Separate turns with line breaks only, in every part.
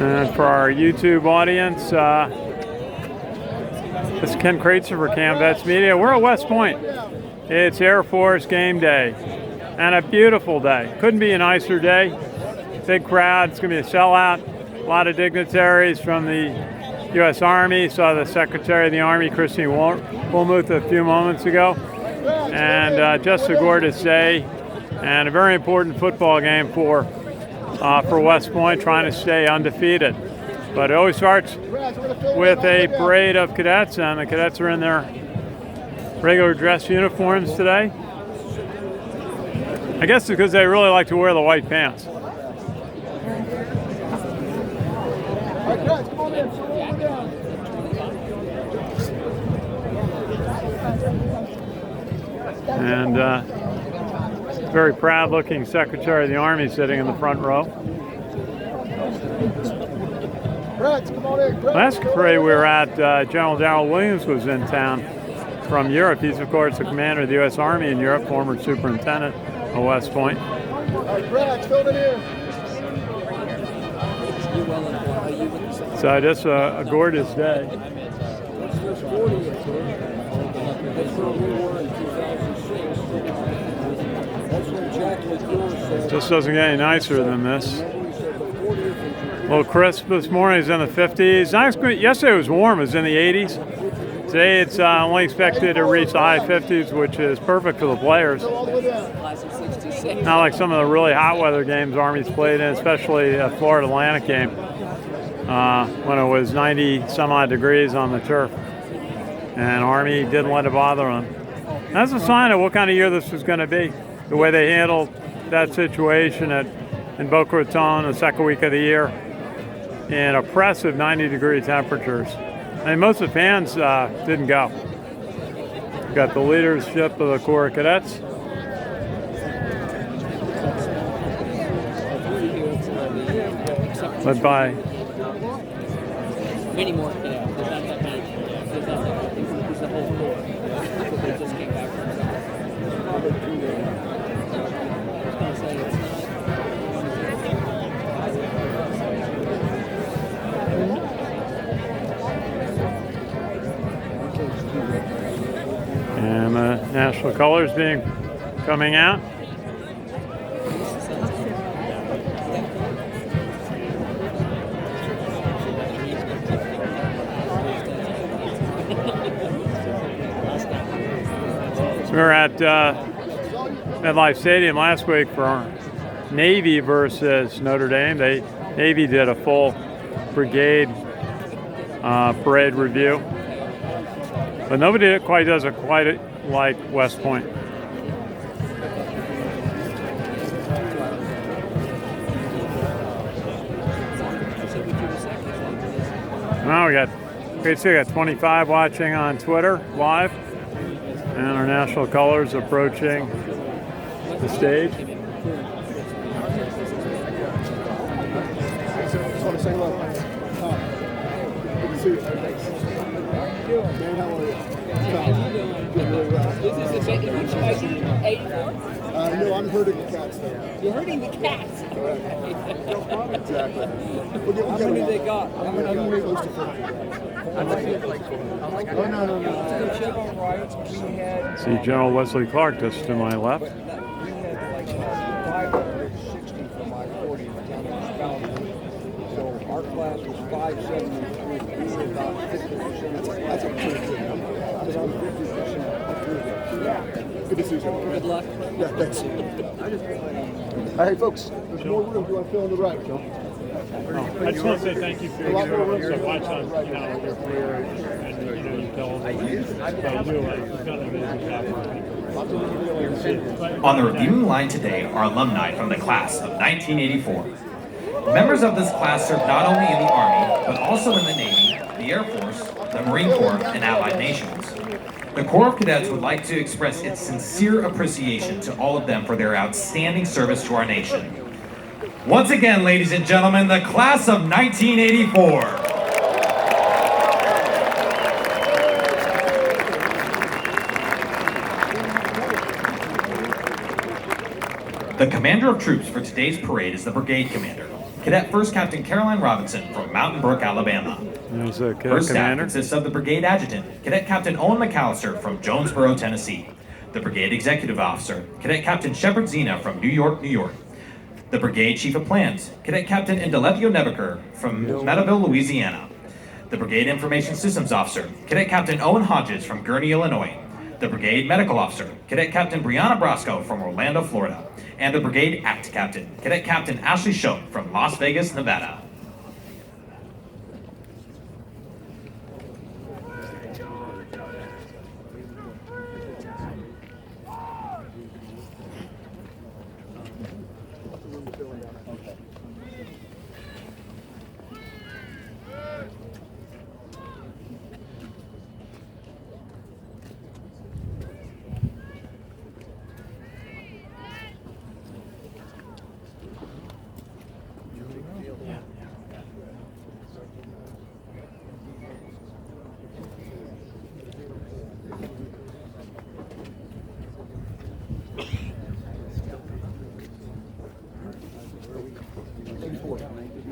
And for our YouTube audience, this is Ken Kraetzer for CaMMVetsMedia. We're at West Point. It's Air Force game day, and a beautiful day. Couldn't be a nicer day. Big crowd. It's going to be a sellout. A lot of dignitaries from the U.S. Army. Saw the Secretary of the Army, Christine Wilmuth, a few moments ago. And just a gorgeous day, and a very important football game for West Point, trying to stay undefeated. But it always starts with a parade of cadets, and the cadets are in their regular dress uniforms today. I guess because they really like to wear the white pants. And very proud-looking Secretary of the Army sitting in the front row. Last parade we were at, General Darrell Williams was in town from Europe. He's, of course, the commander of the U.S. Army in Europe, former superintendent of West Point. So just a gorgeous day. Just doesn't get any nicer than this. A little crisp this morning. It's in the 50s. Yesterday it was warm. It was in the 80s. Today it's only expected to reach the high 50s, which is perfect for the players. Not like some of the really hot weather games Army's played in, especially a Florida Atlantic game when it was 90 some odd degrees on the turf. And Army didn't let it bother them. That's a sign of what kind of year this was going to be. The way they handled that situation in Boca Raton the second week of the year in oppressive 90-degree temperatures. I mean, most of the fans didn't go. We've got the leadership of the Corps of Cadets. Led by
many more. Yeah, there's not that many. There's not that many. There's the whole Corps. They just came back from
and the national colors coming out. We were at MetLife Stadium last week for Navy versus Notre Dame. Navy did a full brigade parade review, but nobody quite does it quite like West Point. Now we got 25 watching on Twitter live. And our national colors approaching the stage.
No, I'm herding the cats there.
You're herding the cats?
Exactly.
How many they got?
How many close to 50?
See General Wesley Clark just to my left.
We had like 560 for my 40 in the town of Spalding. So our class was 573. We were about 50%.
That's a pretty good number.
Because I'm 50% approved.
Good to see you.
Good luck.
Yeah, thanks. Hey, folks, there's more room. Do you want to fill in the right, Joe?
I just want to say thank you for your watch on your career, and you tell us what you do. You've done an amazing job.
On the reviewing line today are alumni from the class of 1984. Members of this class served not only in the Army, but also in the Navy, the Air Force, the Marine Corps, and Allied nations. The Corps of Cadets would like to express its sincere appreciation to all of them for their outstanding service to our nation. Once again, ladies and gentlemen, the class of 1984. The commander of troops for today's parade is the brigade commander. Cadet First Captain Caroline Robinson from Mountain Brook, Alabama.
There's the cadet
First staff
commander.
consists of the Brigade Adjutant, Cadet Captain Owen McAllister from Jonesboro, Tennessee. The Brigade Executive Officer, Cadet Captain Shepard Zena from New York, New York. The Brigade Chief of Plans, Cadet Captain Indeletio Nebeker from Meadowville, Louisiana. The Brigade Information Systems Officer, Cadet Captain Owen Hodges from Gurnee, Illinois. The Brigade Medical Officer, Cadet Captain Brianna Brasco from Orlando, Florida. And the Brigade Act Captain, Cadet Captain Ashley Shope from Las Vegas, Nevada.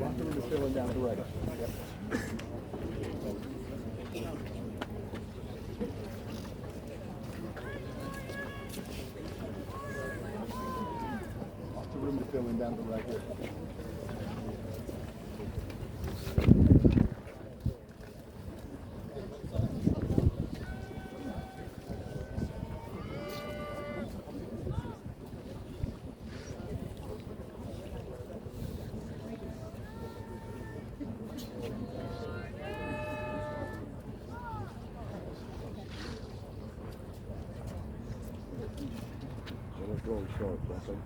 Lots of room to fill in down the right. Yep. Lots of room to fill in down the right. Really short, that's like,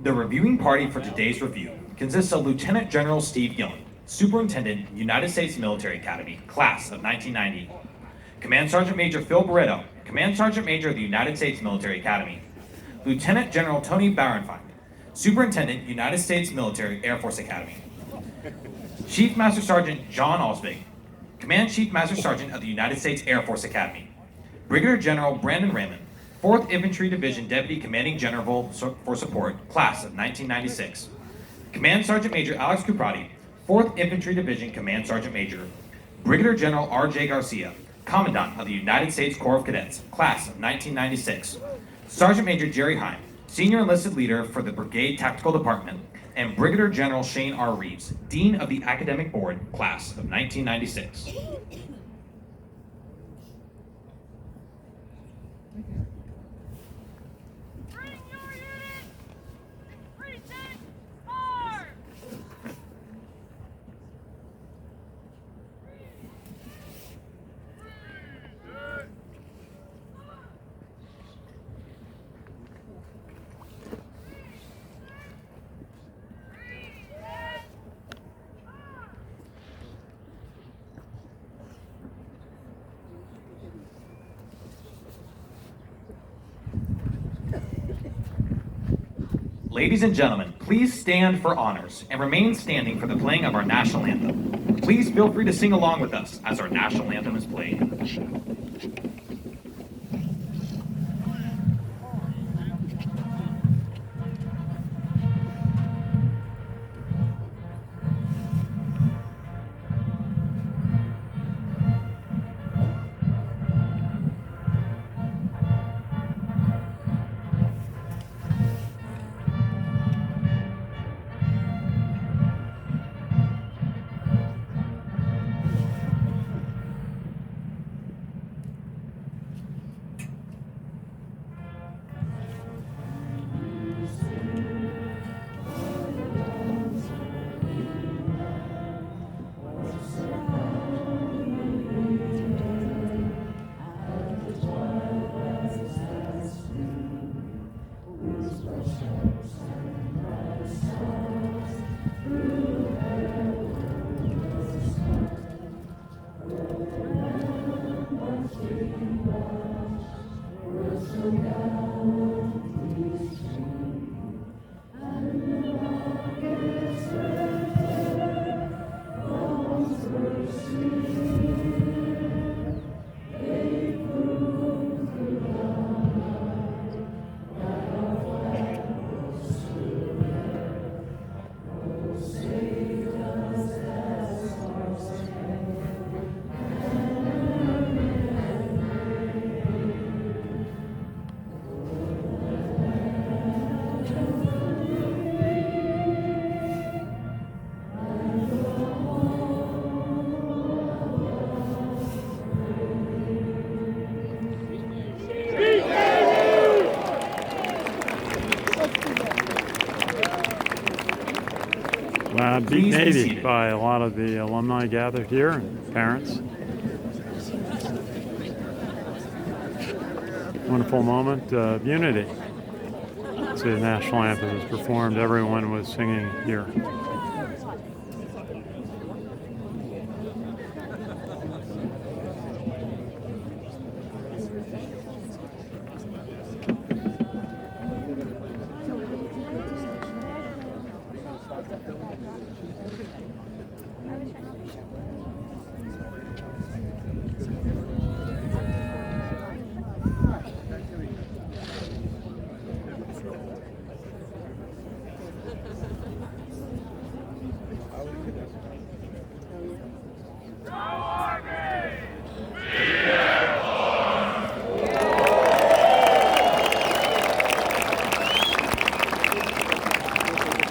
The reviewing party for today's review consists of Lieutenant General Steve Young, Superintendent, United States Military Academy, Class of 1990. Command Sergeant Major Phil Barreto, Command Sergeant Major of the United States Military Academy. Lieutenant General Tony Bauernfeind, Superintendent, United States Military Air Force Academy. Chief Master Sergeant John Osbig, Command Chief Master Sergeant of the United States Air Force Academy. Brigadier General Brandon Raymond, 4th Infantry Division Deputy Commanding General for Support, Class of 1996. Command Sergeant Major Alex Cuprati, 4th Infantry Division Command Sergeant Major. Brigadier General R.J. Garcia, Commandant of the United States Corps of Cadets, Class of 1996. Sergeant Major Jerry Heim, Senior Enlisted Leader for the Brigade Tactical Department, and Brigadier General Shane R. Reeves, Dean of the Academic Board, Class of 1996. Ladies and gentlemen, please stand for honors and remain standing for the playing of our national anthem. Please feel free to sing along with us as our national anthem is played.
Beat
Please be
Navy
seated.
by a lot of the alumni gathered here and parents. Wonderful moment of unity. As the national anthem was performed, everyone was singing here.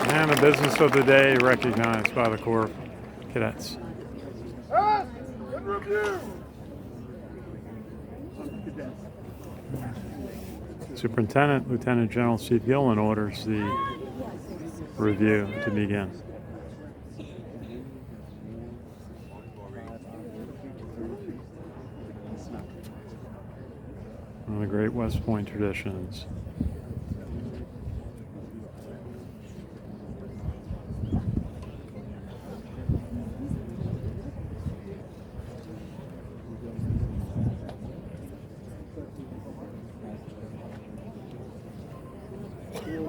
And the business of the day recognized by the Corps of Cadets.
Good review.
Superintendent, Lieutenant General Steve Gillen orders the review to begin. One of the great West Point traditions.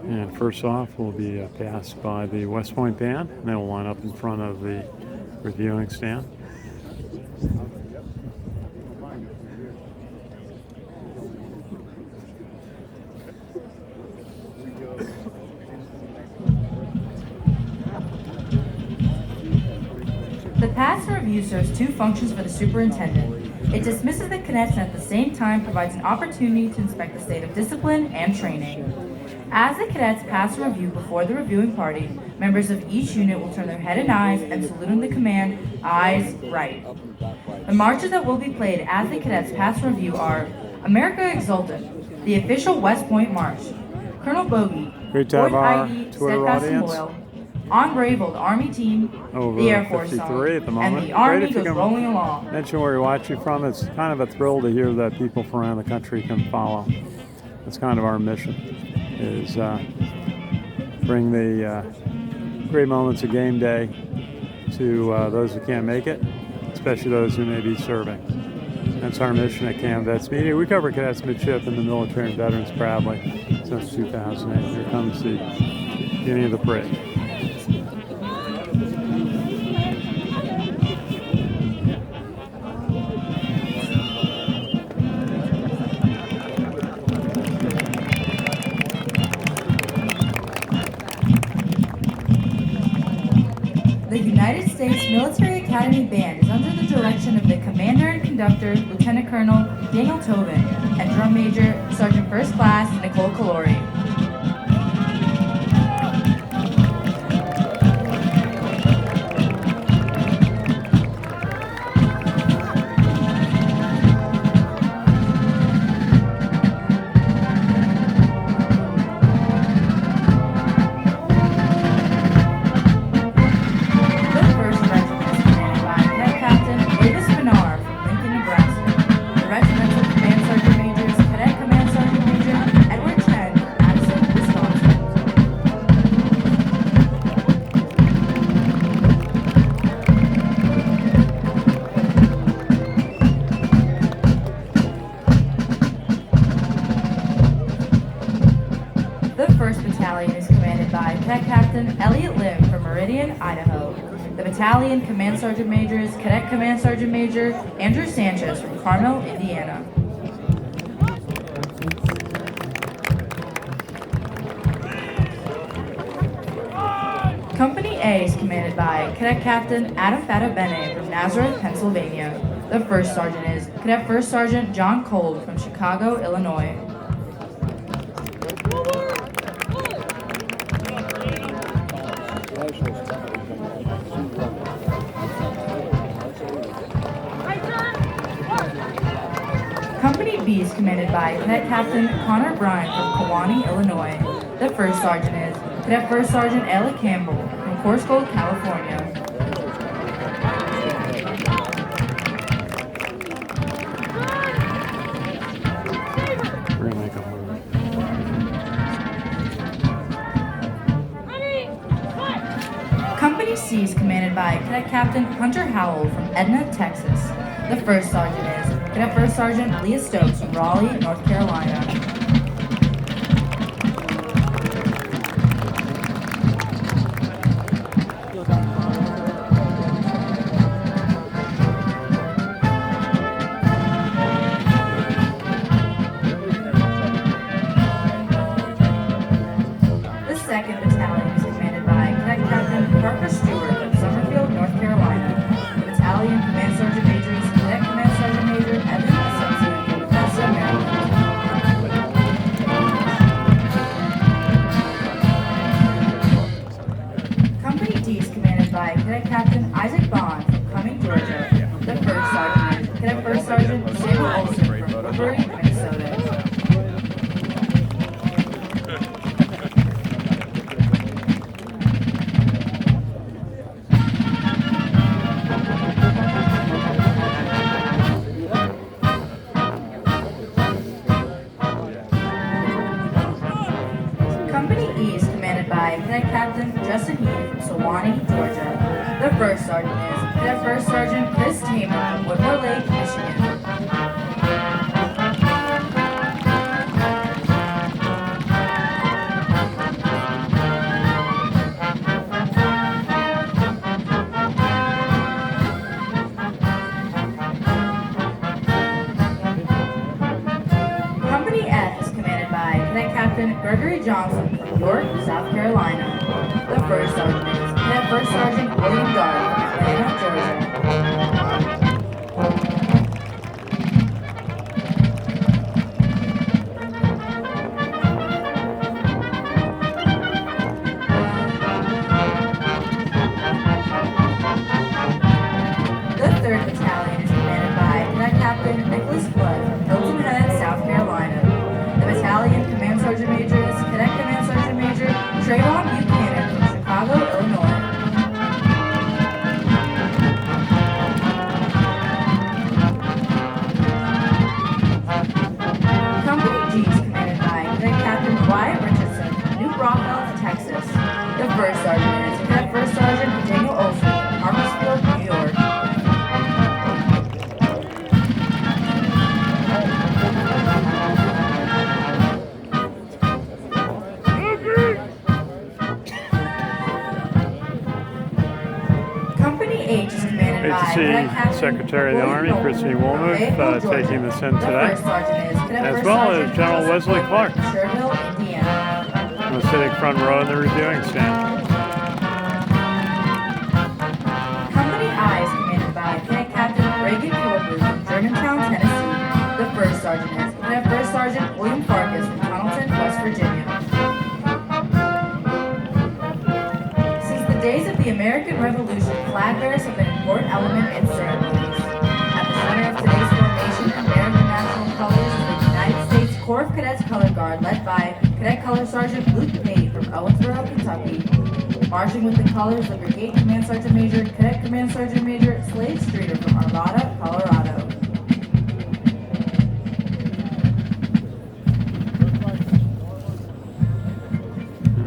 And first off will be passed by the West Point Band, and they will line up in front of the reviewing stand.
The pass and review serves two functions for the superintendent. It dismisses the cadets and at the same time provides an opportunity to inspect the state of discipline and training. As the cadets pass a review before the reviewing party, members of each unit will turn their head and eyes and salute in the command, eyes right. The marches that will be played as the cadets pass a review are America Exultant, the official West Point March, Colonel Bogey,
Great to have
Fourth
our
ID,
Twitter
Steadfast and
audience.
Loyal, On Bravo, the Army team,
Over
the Air Force
53
song,
at the moment.
and the Army
Great if you
goes
can
rolling along.
mention where you're watching from. It's kind of a thrill to hear that people from around the country can follow. That's kind of our mission, is bring the great moments of game day to those who can't make it, especially those who may be serving. That's our mission at CaMMVetsMedia. We cover cadets, midshipmen, the military, and veterans proudly since 2008. Here comes the beginning of the parade.
The United States Military Academy Band is under the direction of the Commander and Conductor, Lieutenant Colonel Daniel Tobin, and Drum Major, Sergeant First Class Nicole Calori. The battalion Command Sergeant Major is Cadet Command Sergeant Major Andrew Sanchez from Carmel, Indiana. Company A is commanded by Cadet Captain Adam Fatabene from Nazareth, Pennsylvania. The first sergeant is Cadet First Sergeant John Cole from Chicago, Illinois. Company B is commanded by Cadet Captain Connor Bryan from Kewanee, Illinois. The first sergeant is Cadet First Sergeant Ella Campbell from Coarse Gold, California.
We're gonna make a move.
Company C is commanded by Cadet Captain Hunter Howell from Edna, Texas. The first sergeant is Cadet First Sergeant Leah Stokes from Raleigh, North Carolina. The second battalion is commanded by Cadet Captain Parker Stewart from Summerfield, North Carolina. The battalion Command Sergeant Major is Cadet Command Sergeant Major Evan Assumption from Bethesda, Maryland. Company D is commanded by Cadet Captain Isaac Bond from Cumming, Georgia. The first sergeant is Cadet First Sergeant Samuel Olson from Woodbury, Minnesota. Company E is commanded by Cadet Captain Justin Heath from Sewanee, Georgia. The first sergeant is Cadet First Sergeant Chris Tamer from Woodmore Lake, Michigan. Company F is commanded by Cadet Captain Gregory Johnson from York, South Carolina. The first sergeant is Cadet First Sergeant William Dark from Atlanta, Georgia. The third battalion is commanded by Cadet Captain Nicholas Flood from Hilton Head, South Carolina. The battalion Command Sergeant Major is Cadet Command Sergeant Major Trayvon Buchanan from Chicago, Illinois. Company G is commanded by Cadet Captain Wyatt Richardson from New Braunfels, Texas. The first sergeant is Cadet First Sergeant Daniel Olson from Harpersfield, New York. Company H is commanded
Great
by
to see
Cadet Captain
Secretary of the
William
Army,
Nolan
Christine
from
Woolmuth,
Fayetteville, Georgia.
taking this in
The
today,
first sergeant is Cadet
as
First
well as
Sergeant
General
Joseph
Wesley
Clark
Clark.
from Sherville, Indiana.
I'm sitting front row in the reviewing stand.
Company I is commanded by Cadet Captain Reagan Kilbrew from Germantown, Tennessee. The first sergeant is Cadet First Sergeant William Farkas from Tunnelton, West Virginia. Since the days of the American Revolution, flag bearers have been an important element in ceremonies. At the center of today's formation, American national colors is the United States Corps of Cadets Color Guard, led by Cadet Color Sergeant Luke Pate from Owensboro, Kentucky. Marching with the colors of Brigade Command Sergeant Major, Cadet Command Sergeant Major Slade Streeter from Arvada, Colorado.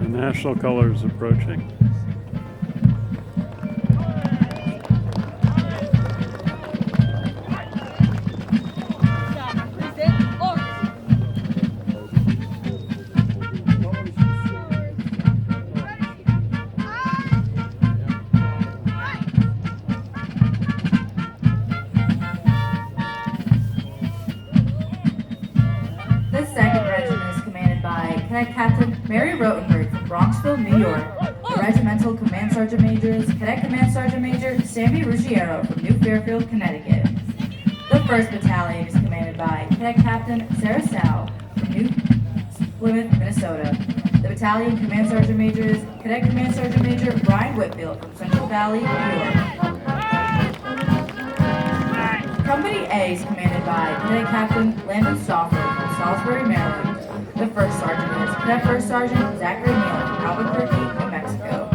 National colors approaching.
The second regiment is commanded by Cadet Captain Mary Rotenberg from Bronxville, New York. The regimental command sergeant major is Cadet Command Sergeant Major Sammy Ruggiero from New Fairfield, Connecticut. The first battalion is commanded by Cadet Captain Sarah Sal from New Plymouth, Minnesota. The battalion command sergeant major is Cadet Command Sergeant Major Brian Whitfield from Central Valley, New York. Company A is commanded by Cadet Captain Landon Stauffer from Salisbury, Maryland. The first sergeant is Cadet First Sergeant Zachary Neal from Albuquerque, New Mexico.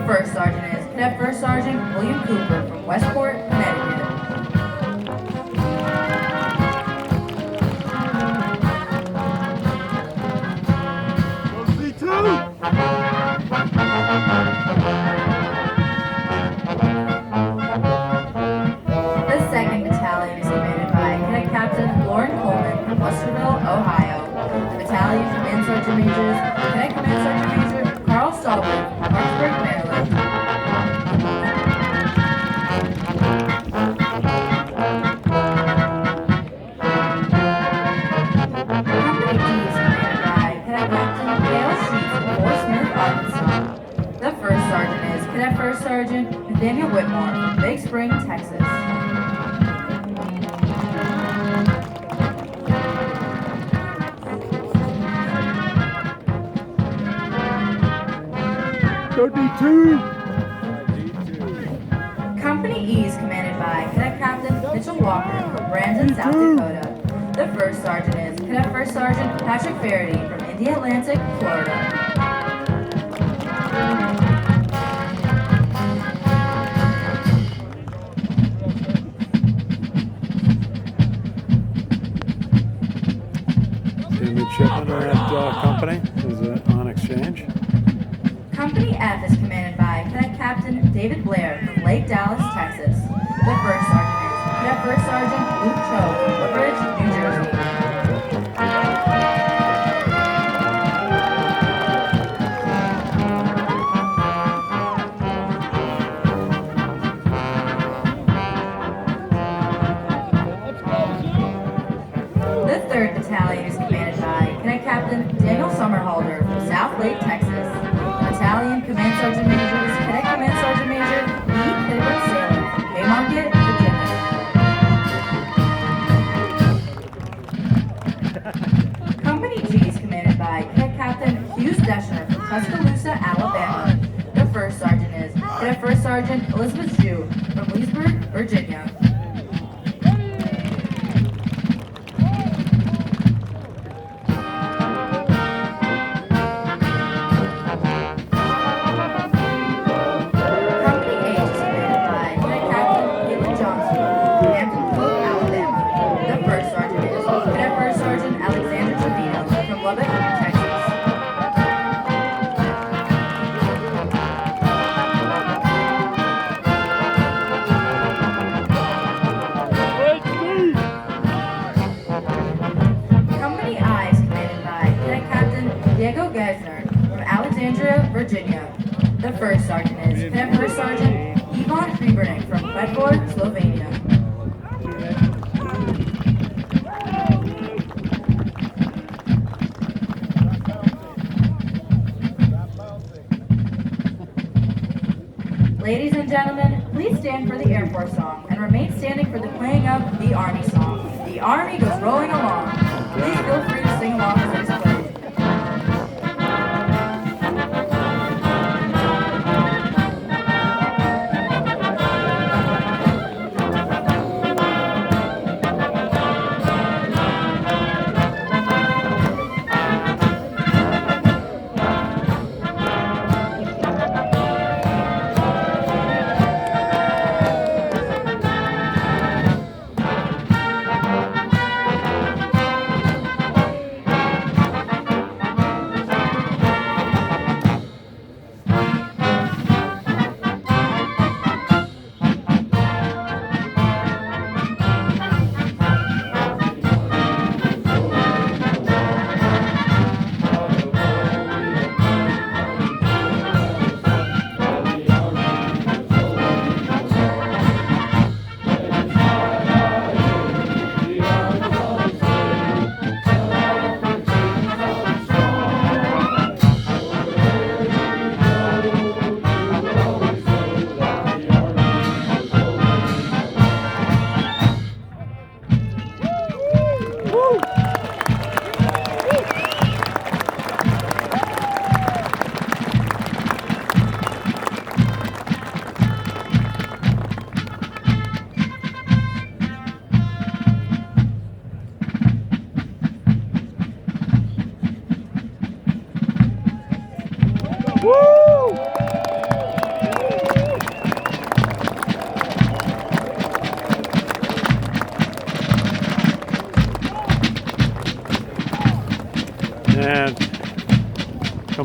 first sergeant is Cadet First Sergeant William Cooper from Westport, Connecticut. The 2nd Battalion is commanded by Cadet Captain Lauren Coleman from Westerville, Ohio. The battalion Command Sergeant Majors Cadet Command Sergeant Major Carl Stallworth from Clarksburg, Maryland. Company D is commanded by Cadet Captain Dale Sheets from Fort Smith, Arkansas. The first sergeant is Cadet First Sergeant Nathaniel Whitmore from Big Spring, Texas.
Go D2!
Company E is commanded by Cadet Captain Mitchell Walker from Brandon, South Dakota. The first sergeant is Cadet First Sergeant Patrick Faraday from Indialantic, Florida.
The midshipmen are at company. Is it on exchange?
Company F is commanded by Cadet Captain David Blair from Lake Dallas, Texas. The first sergeant is Cadet First Sergeant Luke Cho from Woodbridge, New Jersey. The 3rd Battalion is commanded by Cadet Captain Daniel Summerhalder from South Lake, Texas. The battalion Command Sergeant Major is Cadet Command Sergeant Major E. Pittsburgh Sailor from Haymarket, Virginia. Company G is commanded by Cadet Captain Hughes Deschner from Tuscaloosa, Alabama. The first sergeant is Cadet First Sergeant Elizabeth Zhu from Leesburg, Virginia. Company H is commanded by Cadet Captain Caitlin Johnson from Hampton Cook, Alabama. The first sergeant is Cadet First Sergeant Alexander Trevino from Lubbock, Texas. Company I is commanded by Cadet Captain Diego Gesner from Alexandria, Virginia. The first sergeant is Cadet First Sergeant Ivan Hribernik from Bedford, Slovenia. Ladies and gentlemen, please stand for the Air Force song and remain standing for the playing of the Army song. The Army goes rolling along. Please feel free to sing along as it is played.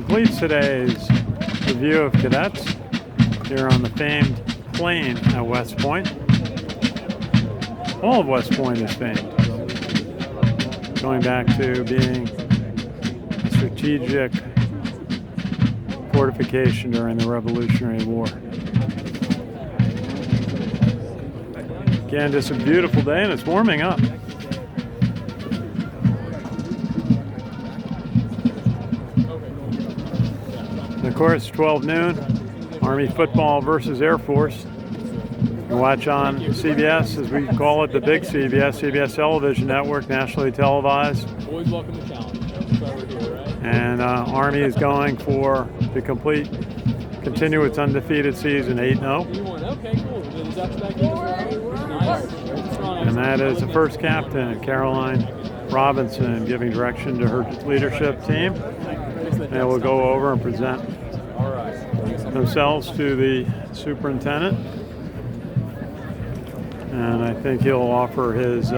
completes today's review of cadets here on the famed plain at West Point. All of West Point is famed, going back to being a strategic fortification during the Revolutionary War. Again, just a beautiful day, and it's warming up. And of course, 12 noon, Army football versus Air Force. You watch on CBS, as we call it, the big CBS, CBS Television Network, nationally televised.
Always welcome to challenge. That's why we're here, right?
And Army is going for the continue its undefeated season, 8-0.
Okay, cool. The Ducks back in as well. Nice.
And that is the first captain, Caroline Robinson, giving direction to her leadership team. They will go over and present themselves to the superintendent. And I think he'll offer his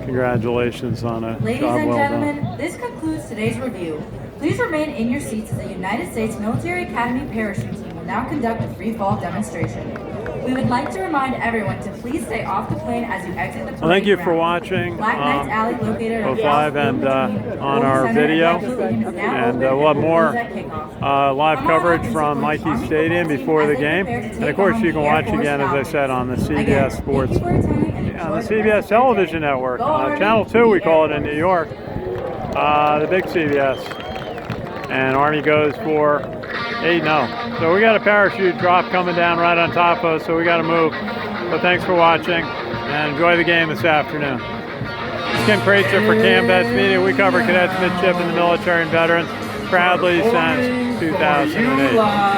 congratulations on a
Ladies
job
and
well
gentlemen,
done.
this concludes today's review. Please remain in your seats as the United States Military Academy parachute team will now conduct a free fall demonstration. We would like to remind everyone to please stay off the plane as you exit the parade
Well, thank you for
ground.
watching
Black Knight's Alley located
both
at
live and on our video. And we'll have more live coverage from Mikey Stadium before the game. And of course, you can watch again, as I said, on the CBS Sports, on the CBS Television Network. Channel 2, we call it in New York, the big CBS. And Army goes for 8-0. So we got a parachute drop coming down right on top of us, so we got to move. So thanks for watching, and enjoy the game this afternoon. It's Ken Kraetzer for CaMMVetsMedia. We cover cadets, midshipmen, the military, and veterans proudly since 2008.